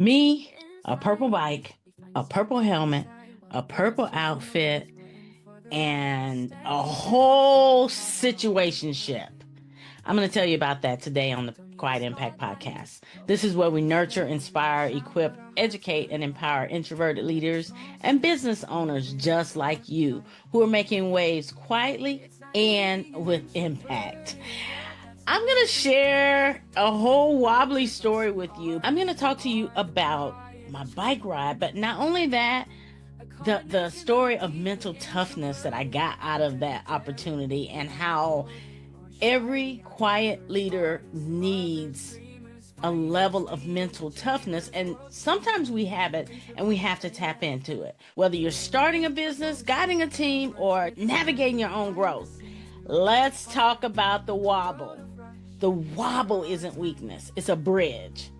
Me, a purple bike, a purple helmet, a purple outfit, and a whole situationship. I'm going to tell you about that today on the Quiet Impact Podcast. This is where we nurture, inspire, equip, educate, and empower introverted leaders and business owners just like you who are making waves quietly and with impact. I'm going to share a whole wobbly story with you. I'm going to talk to you about my bike ride, but not only that, the story of mental toughness that I got out of that opportunity and how every quiet leader needs a level of mental toughness, and sometimes we have it and we have to tap into it. Whether you're starting a business, guiding a team, or navigating your own growth, let's talk about the wobble. The wobble isn't weakness, it's a bridge.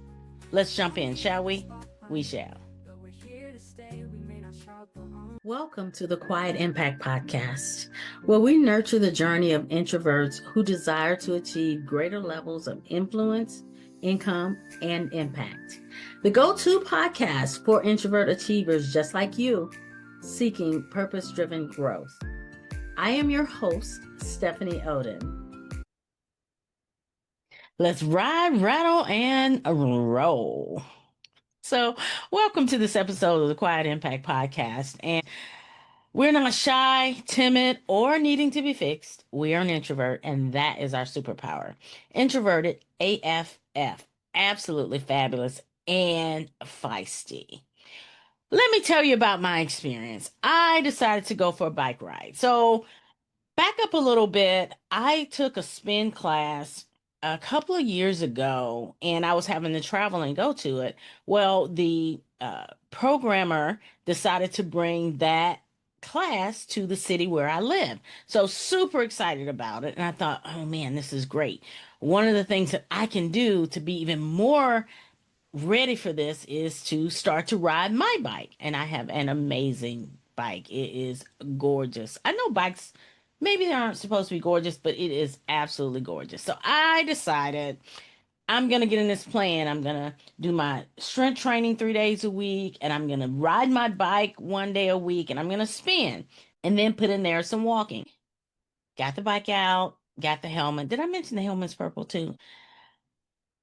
Let's jump in, shall we? We shall. Welcome to the Quiet Impact Podcast, where we nurture the journey of introverts who desire to achieve greater levels of influence, income, and impact. The go-to podcast for introvert achievers just like you, seeking purpose-driven growth. I am your host, Stephanie Oden. Let's ride, rattle, and roll. So, welcome to this episode of the Quiet Impact Podcast. And we're not shy, timid, or needing to be fixed. We are an introvert, and that is our superpower. Introverted AFF. Absolutely fabulous and feisty. Let me tell you about my experience. I decided to go for a bike ride. So, back up a little bit. I took a spin class a couple of years ago, and I was having to travel and go to it. Well, the programmer decided to bring that class to the city where I live. So super excited about it. And I thought, oh man, this is great. One of the things that I can do to be even more ready for this is to start to ride my bike. And I have an amazing bike. It is gorgeous. I know bikes, maybe they aren't supposed to be gorgeous, but it is absolutely gorgeous. So I decided I'm going to get in this plan. I'm going to do my strength training 3 days a week, and I'm going to ride my bike 1 day a week, and I'm going to spin and then put in there some walking. Got the bike out, got the helmet. Did I mention the helmet's purple too?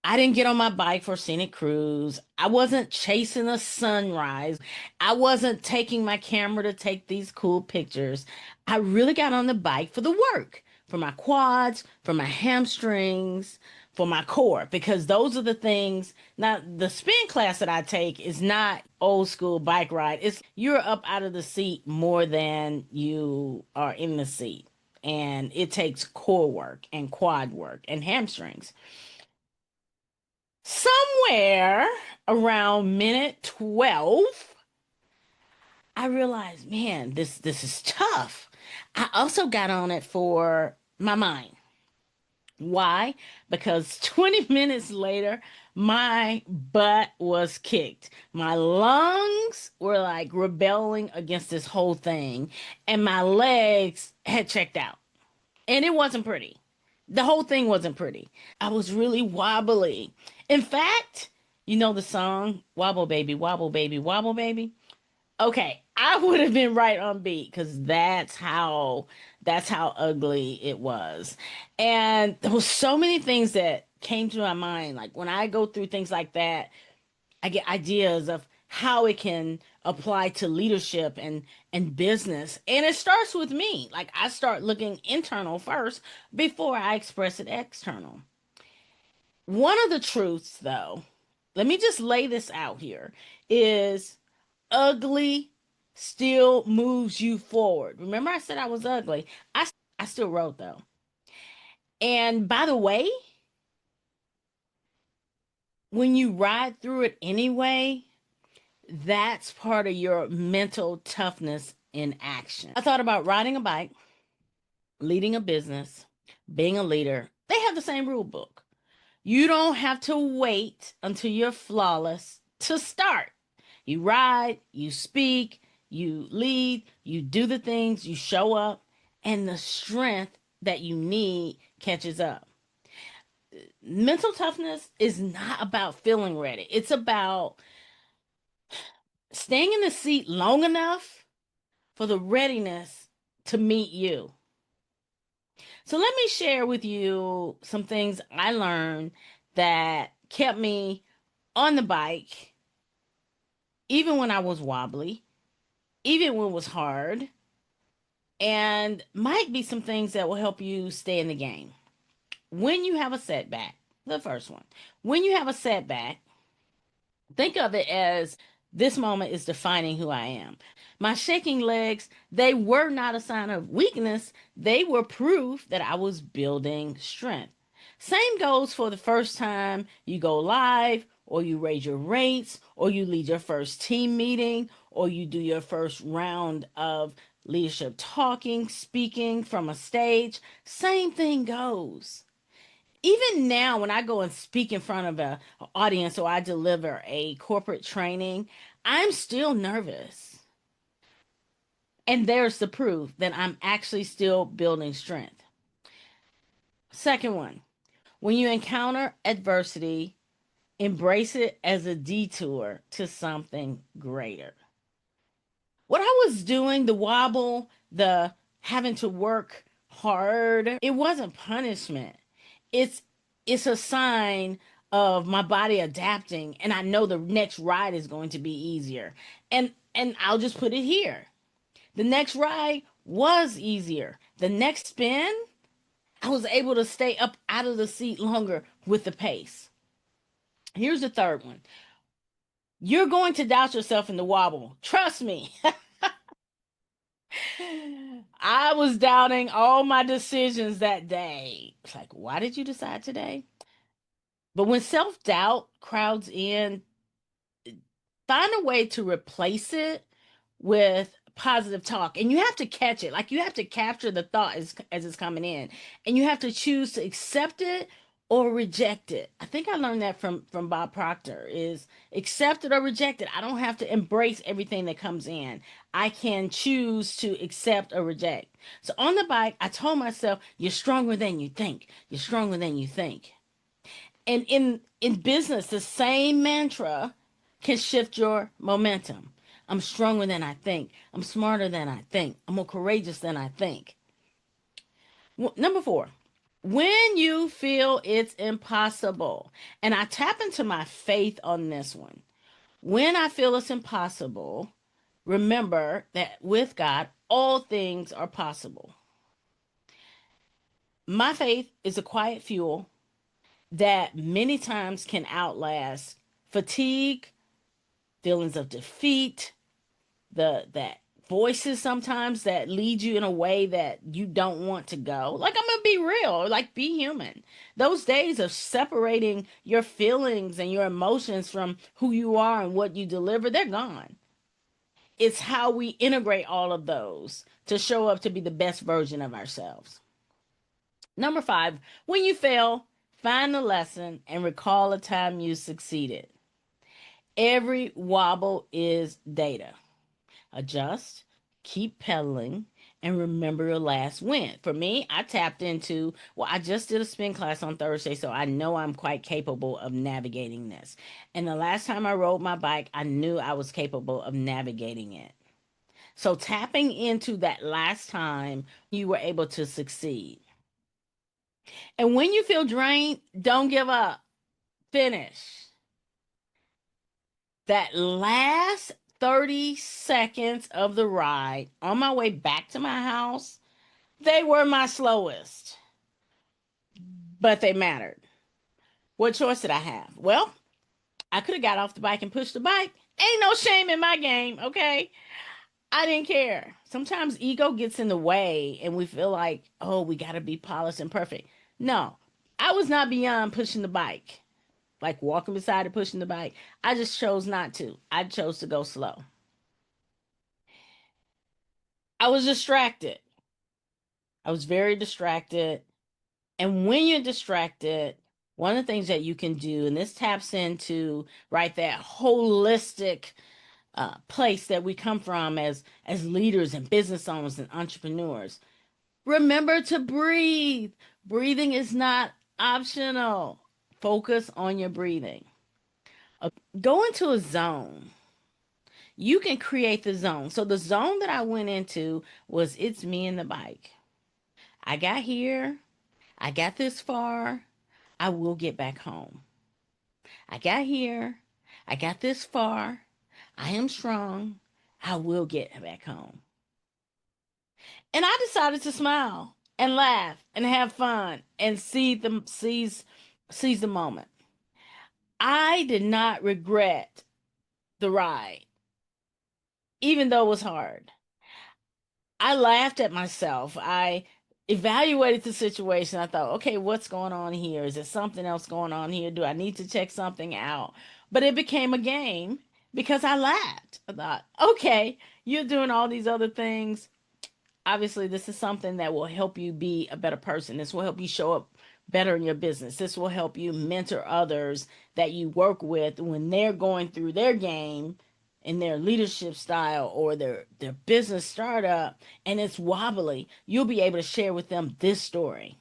I didn't get on my bike for a scenic cruise. I wasn't chasing a sunrise. I wasn't taking my camera to take these cool pictures. I really got on the bike for the work, for my quads, for my hamstrings, for my core, because those are the things. Now, the spin class that I take is not old school bike ride. It's you're up out of the seat more than you are in the seat. And it takes core work and quad work and hamstrings. Somewhere around minute 12, I realized, man, this is tough. I also got on it for my mind. Why? Because 20 minutes later, my butt was kicked. My lungs were like rebelling against this whole thing, and my legs had checked out. And it wasn't pretty. The whole thing wasn't pretty. I was really wobbly. In fact, you know the song Wobble Baby, Wobble Baby, Wobble Baby? Okay, I would have been right on beat because that's how ugly it was. And there was so many things that came to my mind. Like when I go through things like that, I get ideas of how it can apply to leadership and business. And it starts with me. Like I start looking internal first before I express it external. One of the truths though, let me just lay this out here, is ugly still moves you forward. Remember I said I was ugly. I still wrote though. And by the way, when you ride through it anyway, that's part of your mental toughness in action. I thought about riding a bike, leading a business, being a leader. They have the same rule book. You don't have to wait until you're flawless to start. You ride, you speak, you lead, you do the things, you show up, and the strength that you need catches up. Mental toughness is not about feeling ready. It's about Staying in the seat long enough for the readiness to meet you. So let me share with you some things I learned that kept me on the bike, even when I was wobbly, even when it was hard, and might be some things that will help you stay in the game. When you have a setback, the first one, when you have a setback, think of it as this moment is defining who I am. My shaking legs, they were not a sign of weakness, they were proof that I was building strength. Same goes for the first time you go live, or you raise your rates, or you lead your first team meeting, or you do your first round of leadership talking, speaking from a stage. Same thing goes. Even now, when I go and speak in front of a audience or I deliver a corporate training, I'm still nervous. And there's the proof that I'm actually still building strength. Second one, when you encounter adversity, embrace it as a detour to something greater. What I was doing, the wobble, the having to work hard, it wasn't punishment. It's it's a sign of my body adapting, and I know the next ride is going to be easier. And I'll just put it here. The next ride was easier. The next spin, I was able to stay up out of the seat longer with the pace. Here's the third one. You're going to doubt yourself in the wobble. Trust me. I was doubting all my decisions that day. It's like, why did you decide today? But when self doubt crowds in, find a way to replace it with positive talk. And you have to catch it. Like you have to capture the thought as it's coming in. And you have to choose to accept it or reject it. I think I learned that from Bob Proctor is accept it or reject it. I don't have to embrace everything that comes in. I can choose to accept or reject. So on the bike, I told myself, you're stronger than you think. You're stronger than you think. And in business, the same mantra can shift your momentum. I'm stronger than I think. I'm smarter than I think. I'm more courageous than I think. Number four, when you feel it's impossible, and I tap into my faith on this one. When I feel it's impossible, remember that with God, all things are possible. My faith is a quiet fuel that many times can outlast fatigue, feelings of defeat, the that voices sometimes that lead you in a way that you don't want to go. Like I'm gonna be real, like be human. Those days of separating your feelings and your emotions from who you are and what you deliver, they're gone. It's how we integrate all of those to show up to be the best version of ourselves. Number five, when you fail, find the lesson and recall a time you succeeded. Every wobble is data. Adjust, keep pedaling, and remember your last win. For me, I tapped into, well, I just did a spin class on Thursday, so I know I'm quite capable of navigating this. And the last time I rode my bike, I knew I was capable of navigating it. So tapping into that last time you were able to succeed. And when you feel drained, don't give up. Finish. That last 30 seconds of the ride on my way back to my house, they were my slowest, but they mattered. What choice did I have? Well, I could have got off the bike and pushed the bike. Ain't no shame in my game, okay? I didn't care. Sometimes ego gets in the way and we feel like, oh, we got to be polished and perfect. No, I was not beyond pushing the bike, like walking beside it, pushing the bike. I just chose not to. I chose to go slow. I was distracted. I was very distracted. And when you're distracted, one of the things that you can do, and this taps into right that holistic place that we come from as leaders and business owners and entrepreneurs. Remember to breathe. Breathing is not optional. Focus on your breathing. Go into a zone. You can create the zone. So the zone that I went into was it's me and the bike. I got here. I got this far. I will get back home. I got here. I got this far. I am strong. I will get back home. And I decided to smile and laugh and have fun and seize the moment. I did not regret the ride, even though it was hard. I laughed at myself. I evaluated the situation. I thought, okay, what's going on here? Is there something else going on here? Do I need to check something out? But it became a game because I laughed. I thought, okay, you're doing all these other things. Obviously, this is something that will help you be a better person. This will help you show up better in your business. This will help you mentor others that you work with when they're going through their game in their leadership style or their business startup and it's wobbly. You'll be able to share with them this story.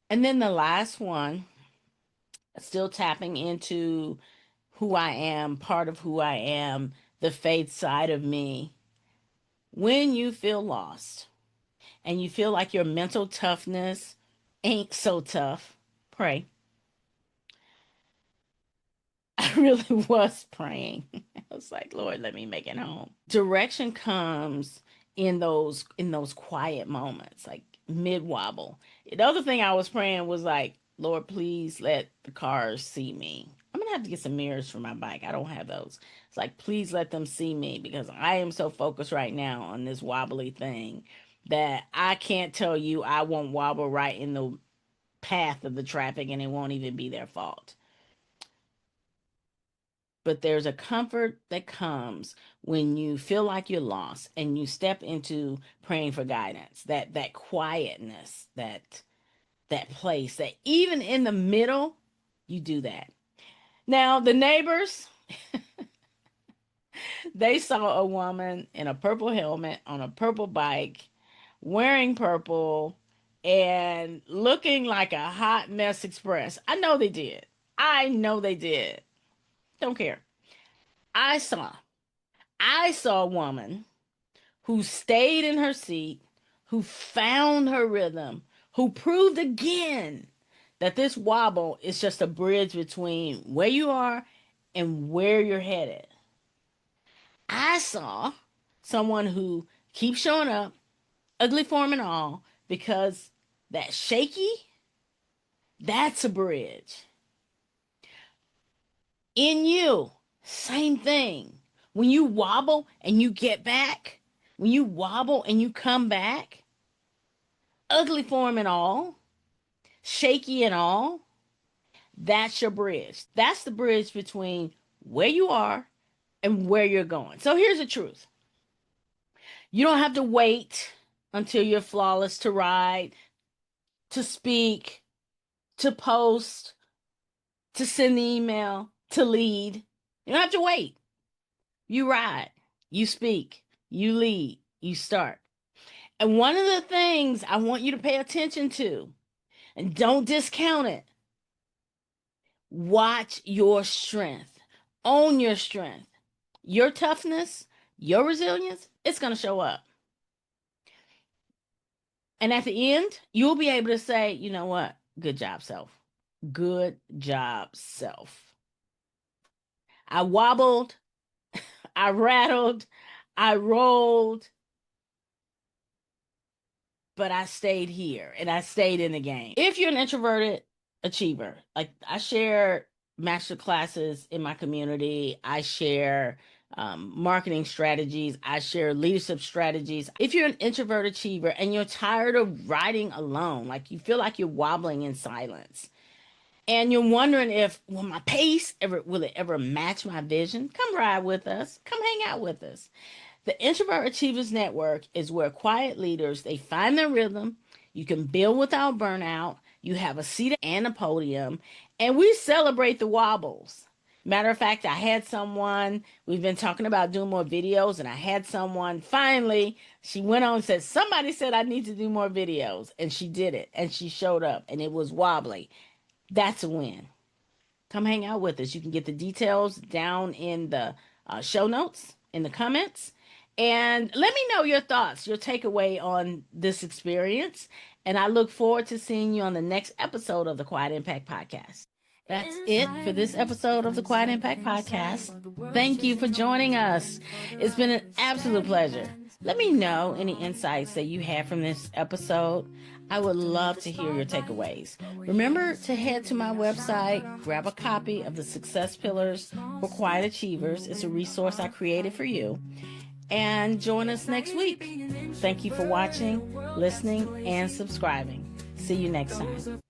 And then the last one, still tapping into who I am, part of who I am, the faith side of me. When you feel lost, and you feel like your mental toughness ain't so tough, pray. I really was praying. I was like, Lord, let me make it home. Direction comes in those quiet moments, like mid wobble. The other thing I was praying was like, Lord, please let the cars see me. I'm gonna have to get some mirrors for my bike. I don't have those. It's like, please let them see me because I am so focused right now on this wobbly thing that I can't tell you I won't wobble right in the path of the traffic and it won't even be their fault. But there's a comfort that comes when you feel like you're lost and you step into praying for guidance. That quietness, that place that even in the middle, you do that. Now, the neighbors, they saw a woman in a purple helmet on a purple bike, wearing purple and looking like a hot mess express. I know they did. I know they did. Don't care. I saw. I saw a woman who stayed in her seat, who found her rhythm, who proved again that this wobble is just a bridge between where you are and where you're headed. I saw someone who keeps showing up, ugly form and all, because that shaky, that's a bridge. In you, same thing. When you wobble and you get back, when you wobble and you come back, ugly form and all, shaky and all, that's your bridge. That's the bridge between where you are and where you're going. So here's the truth. You don't have to wait until you're flawless to ride, to speak, to post, to send the email, to lead. You don't have to wait. You ride, you speak, you lead, you start. And one of the things I want you to pay attention to, and don't discount it, watch your strength, own your strength, your toughness, your resilience, it's going to show up. And at the end, you'll be able to say, you know what? Good job, self. Good job, self. I wobbled, I rattled, I rolled, but I stayed here and I stayed in the game. If you're an introverted achiever, like I share master classes in my community, I share marketing strategies, I share leadership strategies. If you're an introvert achiever and you're tired of riding alone, like you feel like you're wobbling in silence, and you're wondering if will my pace ever will it ever match my vision, come ride with us, come hang out with us. The Introvert Achievers Network is where quiet leaders they find their rhythm. You can build without burnout. You have a seat and a podium, and we celebrate the wobbles. Matter of fact, I had someone, we've been talking about doing more videos, and I had someone finally, she went on and said, somebody said I need to do more videos, and she did it, and she showed up, and it was wobbly. That's a win. Come hang out with us. You can get the details down in the show notes in the comments. And let me know your thoughts, your takeaway on this experience. And I look forward to seeing you on the next episode of the Quiet Impact Podcast. That's it for this episode of the Quiet Impact Podcast. Thank you for joining us. It's been an absolute pleasure. Let me know any insights that you have from this episode. I would love to hear your takeaways. Remember to head to my website, grab a copy of the Success Pillars for Quiet Achievers. It's a resource I created for you. And join us next week. Thank you for watching, listening, and subscribing. See you next time.